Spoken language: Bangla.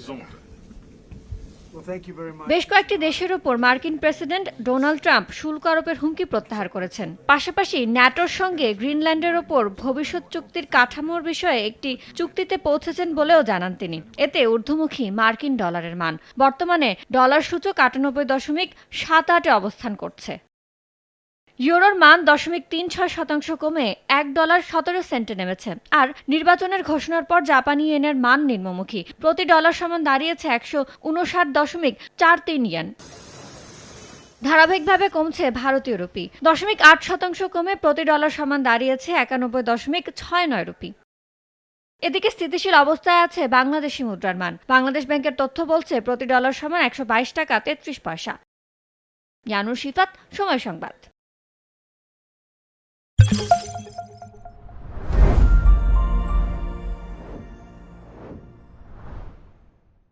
zone. বেশ কয়েকটি দেশের ওপর মার্কিন প্রেসিডেন্ট ডোনাল্ড ট্রাম্প শুল্ক আরোপের হুমকি প্রত্যাহার করেছেন। পাশাপাশি ন্যাটোর সঙ্গে গ্রিনল্যান্ডের ওপর ভবিষ্যৎ চুক্তির কাঠামোর বিষয়ে একটি চুক্তিতে পৌঁছেছেন বলেও জানান তিনি। এতে ঊর্ধ্বমুখী মার্কিন ডলারের মান বর্তমানে ডলার সূচক 98.78 অবস্থান করছে। ইউরোর মান 0.36% কমে $1.17 নেমেছে। আর নির্বাচনের ঘোষণার পর জাপানি ইয়েনের মান নিম্নমুখী, প্রতি ডলার সমান দাঁড়িয়েছে 159.43 ইয়েন। ধারাবাহিকভাবে কমছে ভারতীয় রুপি, 0.8% কমে প্রতি ডলার সমান দাঁড়িয়েছে 91.69 রুপি। এদিকে স্থিতিশীল অবস্থায় আছে বাংলাদেশি মুদ্রার মান। বাংলাদেশ ব্যাংকের তথ্য বলছে প্রতি ডলার সমান 122 টাকা 33 পয়সা। ইয়ানুর শিফাত, সময় সংবাদ।